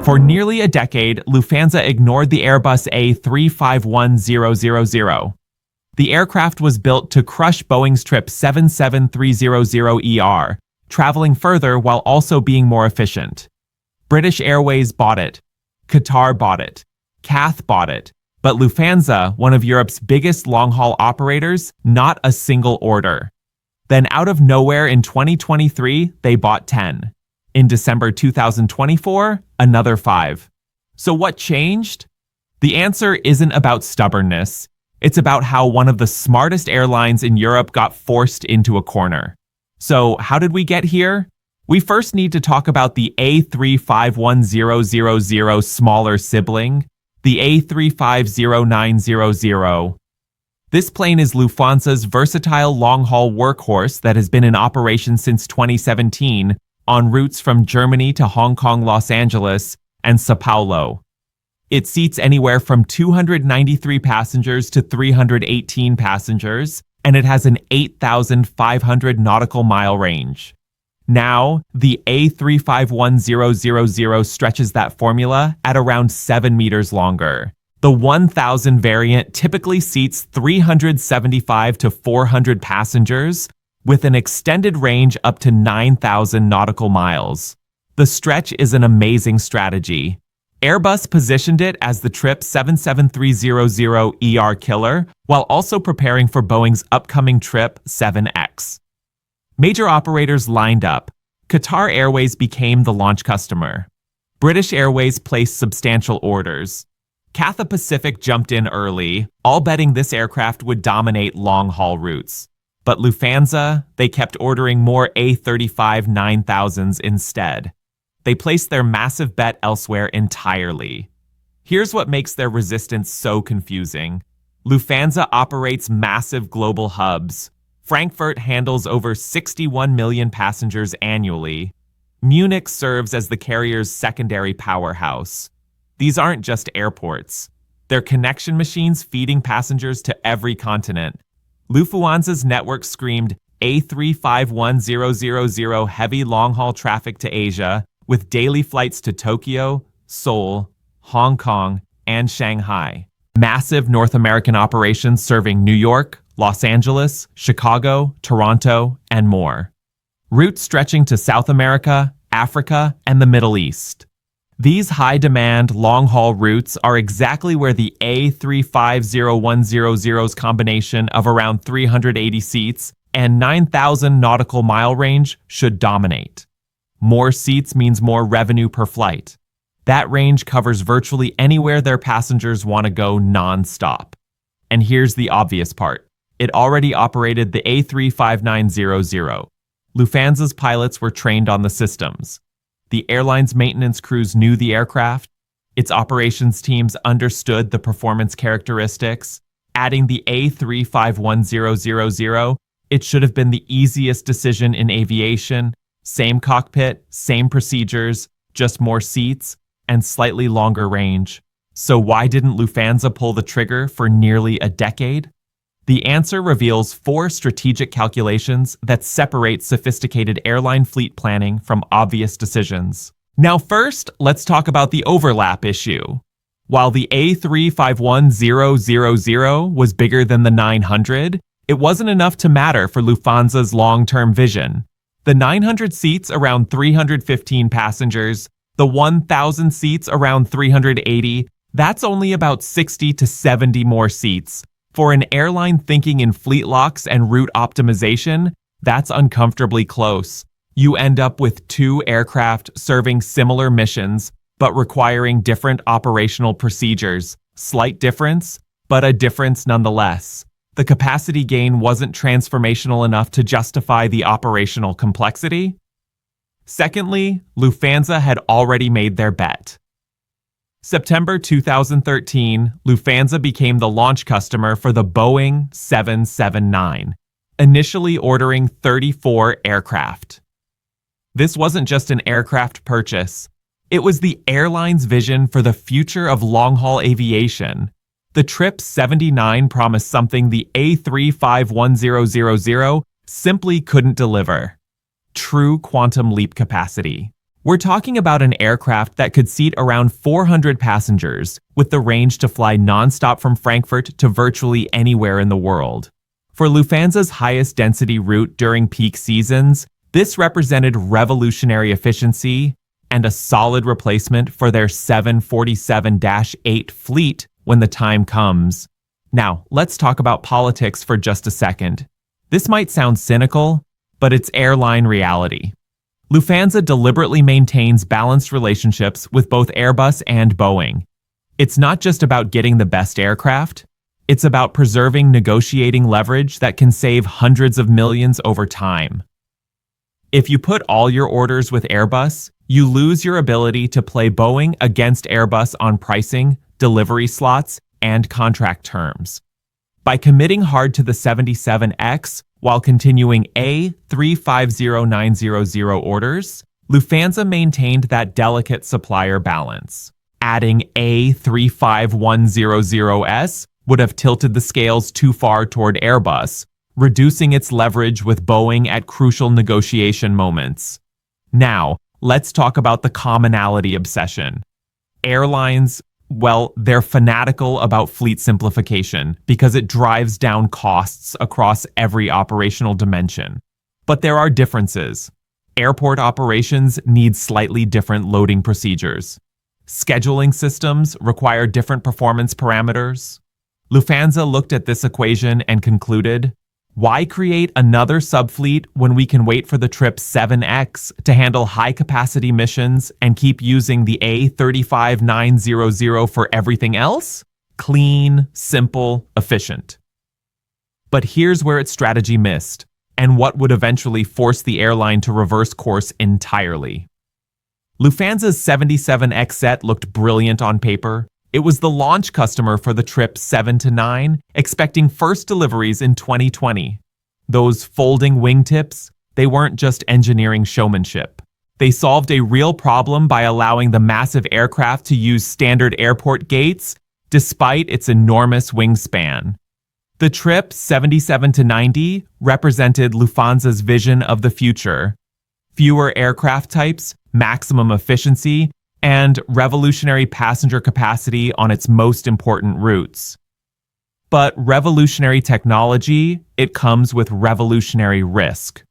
For nearly a decade, Lufthansa ignored the Airbus A350-1000. The aircraft was built to crush Boeing's Trip 77300ER, traveling further while also being more efficient. British Airways bought it. Qatar bought it. CAF bought it. But Lufthansa, one of Europe's biggest long-haul operators, not a single order. Then out of nowhere in 2023, they bought 10. In December 2024, another 5. So what changed? The answer isn't about stubbornness. It's about how one of the smartest airlines in Europe got forced into a corner. So how did we get here? We first need to talk about the A350-1000 smaller sibling, the A350-900. This plane is Lufthansa's versatile long-haul workhorse that has been in operation since 2017 on routes from Germany to Hong Kong, Los Angeles, and Sao Paulo. It seats anywhere from 293 passengers to 318 passengers, and it has an 8,500 nautical mile range. Now, the A350-1000 stretches that formula at around 7 meters longer. The 1000 variant typically seats 375 to 400 passengers, with an extended range up to 9,000 nautical miles. The stretch is an amazing strategy. Airbus positioned it as the Trip 77300ER killer, while also preparing for Boeing's upcoming Trip 7X. Major operators lined up. Qatar Airways became the launch customer. British Airways placed substantial orders. Cathay Pacific jumped in early, all betting this aircraft would dominate long-haul routes. But Lufthansa, they kept ordering more A350-9000s instead. They placed their massive bet elsewhere entirely. Here's what makes their resistance so confusing. Lufthansa operates massive global hubs. Frankfurt handles over 61 million passengers annually. Munich serves as the carrier's secondary powerhouse. These aren't just airports. They're connection machines feeding passengers to every continent. Lufthansa's network screamed A350-1000 heavy long-haul traffic to Asia, with daily flights to Tokyo, Seoul, Hong Kong, and Shanghai. Massive North American operations serving New York, Los Angeles, Chicago, Toronto, and more. Routes stretching to South America, Africa, and the Middle East. These high-demand, long-haul routes are exactly where the A350-100's combination of around 380 seats and 9,000 nautical mile range should dominate. More seats means more revenue per flight. That range covers virtually anywhere their passengers want to go non-stop. And here's the obvious part. It already operated the A350-900. Lufthansa's pilots were trained on the systems. The airline's maintenance crews knew the aircraft. Its operations teams understood the performance characteristics. Adding the A350-1000, it should have been the easiest decision in aviation. Same cockpit, same procedures, just more seats, and slightly longer range. So why didn't Lufthansa pull the trigger for nearly a decade? The answer reveals 4 strategic calculations that separate sophisticated airline fleet planning from obvious decisions. Now first, let's talk about the overlap issue. While the A350-1000 was bigger than the 900, it wasn't enough to matter for Lufthansa's long-term vision. The 900 seats around 315 passengers, the 1,000 seats around 380, that's only about 60 to 70 more seats. For an airline thinking in fleet locks and route optimization, that's uncomfortably close. You end up with 2 aircraft serving similar missions, but requiring different operational procedures. Slight difference, but a difference nonetheless. The capacity gain wasn't transformational enough to justify the operational complexity. Secondly, Lufthansa had already made their bet. September 2013, Lufthansa became the launch customer for the Boeing 779, initially ordering 34 aircraft. This wasn't just an aircraft purchase. It was the airline's vision for the future of long-haul aviation. The Trip 79 promised something the A350-1000 simply couldn't deliver: true quantum leap capacity. We're talking about an aircraft that could seat around 400 passengers, with the range to fly nonstop from Frankfurt to virtually anywhere in the world. For Lufthansa's highest density route during peak seasons, this represented revolutionary efficiency and a solid replacement for their 747-8 fleet when the time comes. Now, let's talk about politics for just a second. This might sound cynical, but it's airline reality. Lufthansa deliberately maintains balanced relationships with both Airbus and Boeing. It's not just about getting the best aircraft, it's about preserving negotiating leverage that can save hundreds of millions over time. If you put all your orders with Airbus, you lose your ability to play Boeing against Airbus on pricing, delivery slots, and contract terms. By committing hard to the 77X while continuing A350-900 orders, Lufthansa maintained that delicate supplier balance. Adding A35100S would have tilted the scales too far toward Airbus, reducing its leverage with Boeing at crucial negotiation moments. Now, let's talk about the commonality obsession. Airlines, well, they're fanatical about fleet simplification because it drives down costs across every operational dimension. But there are differences. Airport operations need slightly different loading procedures. Scheduling systems require different performance parameters. Lufthansa looked at this equation and concluded, why create another subfleet when we can wait for the trip 7X to handle high-capacity missions and keep using the A350-900 for everything else? Clean, simple, efficient. But here's where its strategy missed, and what would eventually force the airline to reverse course entirely. Lufthansa's 77X set looked brilliant on paper. It was the launch customer for the trip 7 to 9, expecting first deliveries in 2020. Those folding wingtips, they weren't just engineering showmanship. They solved a real problem by allowing the massive aircraft to use standard airport gates, despite its enormous wingspan. The trip 77 to 90 represented Lufthansa's vision of the future. Fewer aircraft types, maximum efficiency, and revolutionary passenger capacity on its most important routes. But revolutionary technology, it comes with revolutionary risk.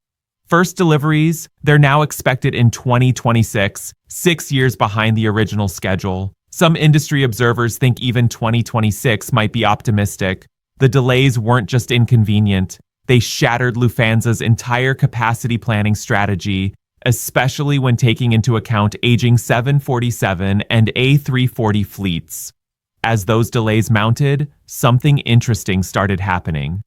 First deliveries, they're now expected in 2026, 6 years behind the original schedule. Some industry observers think even 2026 might be optimistic. The delays weren't just inconvenient, they shattered Lufthansa's entire capacity planning strategy, especially when taking into account aging 747 and A340 fleets. As those delays mounted, something interesting started happening.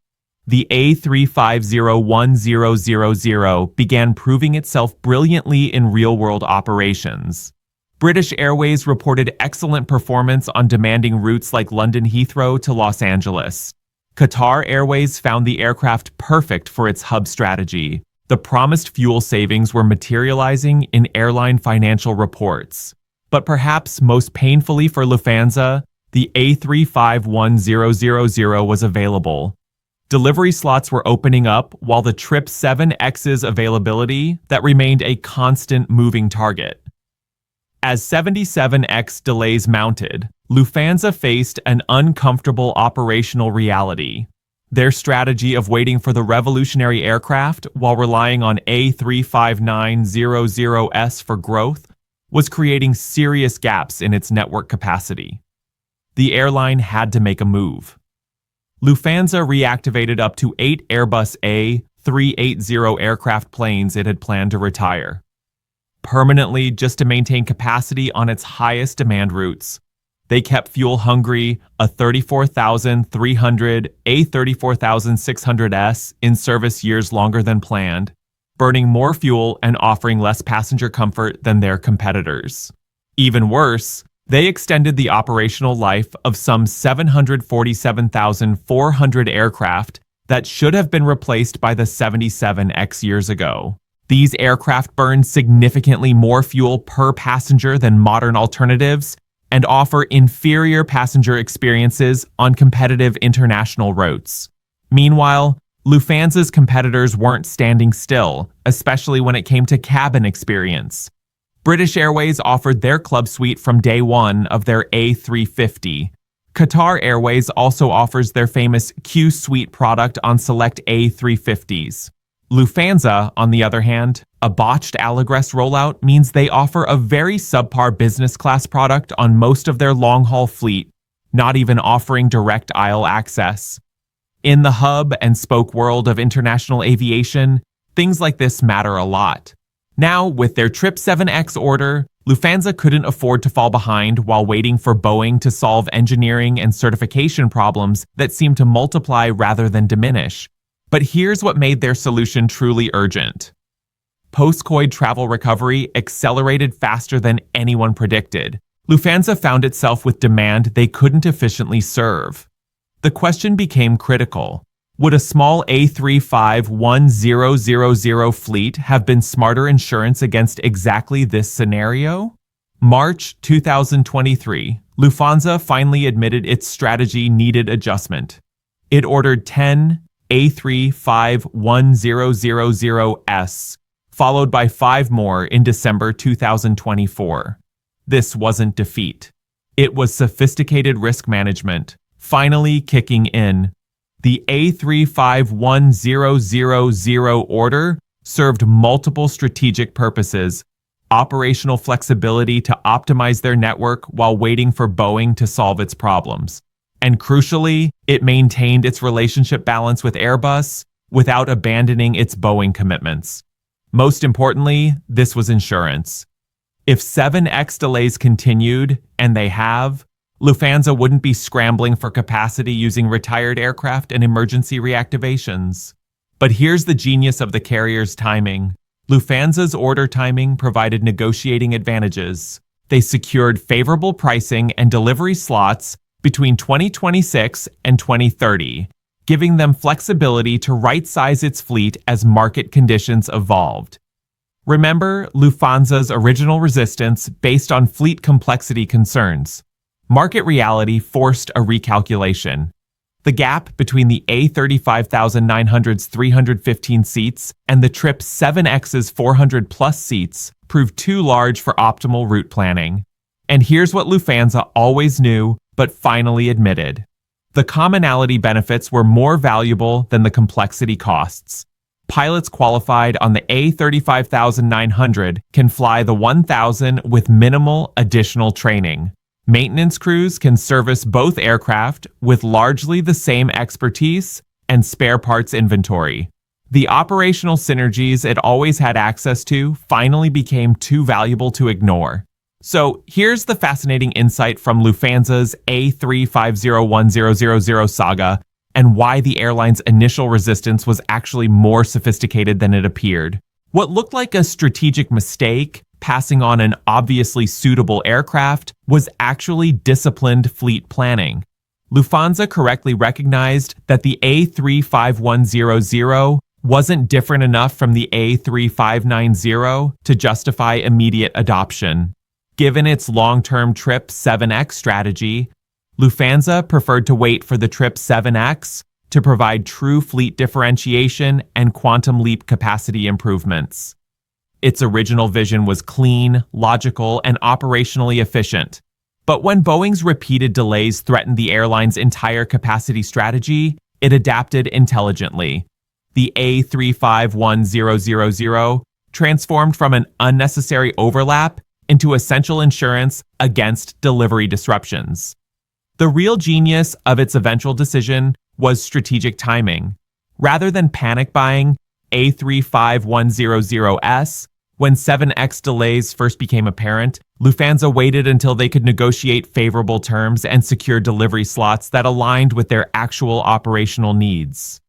The A350-1000 began proving itself brilliantly in real-world operations. British Airways reported excellent performance on demanding routes like London Heathrow to Los Angeles. Qatar Airways found the aircraft perfect for its hub strategy. The promised fuel savings were materializing in airline financial reports. But perhaps most painfully for Lufthansa, the A350-1000 was available. Delivery slots were opening up while the Trip 7X's availability that remained a constant moving target. As 77X delays mounted, Lufthansa faced an uncomfortable operational reality. Their strategy of waiting for the revolutionary aircraft while relying on A350-900S for growth was creating serious gaps in its network capacity. The airline had to make a move. Lufthansa reactivated up to 8 Airbus A380 aircraft planes it had planned to retire, permanently just to maintain capacity on its highest demand routes. They kept fuel-hungry a 34,300 A34600S in service years longer than planned, burning more fuel and offering less passenger comfort than their competitors. Even worse, they extended the operational life of some 747,400 aircraft that should have been replaced by the 77X years ago. These aircraft burn significantly more fuel per passenger than modern alternatives and offer inferior passenger experiences on competitive international routes. Meanwhile, Lufthansa's competitors weren't standing still, especially when it came to cabin experience. British Airways offered their club suite from day one of their A350. Qatar Airways also offers their famous Q Suite product on select A350s. Lufthansa, on the other hand, a botched Allegres rollout means they offer a very subpar business class product on most of their long-haul fleet, not even offering direct aisle access. In the hub and spoke world of international aviation, things like this matter a lot. Now, with their 777X order, Lufthansa couldn't afford to fall behind while waiting for Boeing to solve engineering and certification problems that seemed to multiply rather than diminish. But here's what made their solution truly urgent. Post-COVID travel recovery accelerated faster than anyone predicted. Lufthansa found itself with demand they couldn't efficiently serve. The question became critical. Would a small A350-1000 fleet have been smarter insurance against exactly this scenario? March 2023, Lufthansa finally admitted its strategy needed adjustment. It ordered 10 A350-1000s, followed by 5 more in December 2024. This wasn't defeat. It was sophisticated risk management, finally kicking in. The A350-1000 order served multiple strategic purposes: operational flexibility to optimize their network while waiting for Boeing to solve its problems. And crucially, it maintained its relationship balance with Airbus without abandoning its Boeing commitments. Most importantly, this was insurance. If 7X delays continued, and they have, Lufthansa wouldn't be scrambling for capacity using retired aircraft and emergency reactivations. But here's the genius of the carrier's timing. Lufthansa's order timing provided negotiating advantages. They secured favorable pricing and delivery slots between 2026 and 2030, giving them flexibility to right-size its fleet as market conditions evolved. Remember Lufthansa's original resistance based on fleet complexity concerns. Market reality forced a recalculation. The gap between the A350-900's 315 seats and the trip 7X's 400-plus seats proved too large for optimal route planning. And here's what Lufthansa always knew, but finally admitted. The commonality benefits were more valuable than the complexity costs. Pilots qualified on the A350-900 can fly the 1000 with minimal additional training. Maintenance crews can service both aircraft with largely the same expertise and spare parts inventory. The operational synergies it always had access to finally became too valuable to ignore. So here's the fascinating insight from Lufthansa's A350-1000 saga and why the airline's initial resistance was actually more sophisticated than it appeared. What looked like a strategic mistake, passing on an obviously suitable aircraft, was actually disciplined fleet planning. Lufthansa correctly recognized that the A35100 wasn't different enough from the A3590 to justify immediate adoption. Given its long-term Trip 7X strategy, Lufthansa preferred to wait for the Trip 7X to provide true fleet differentiation and quantum leap capacity improvements. Its original vision was clean, logical, and operationally efficient. But when Boeing's repeated delays threatened the airline's entire capacity strategy, it adapted intelligently. The A35100 transformed from an unnecessary overlap into essential insurance against delivery disruptions. The real genius of its eventual decision was strategic timing. Rather than panic buying A35100s, when 7X delays first became apparent, Lufthansa waited until they could negotiate favorable terms and secure delivery slots that aligned with their actual operational needs.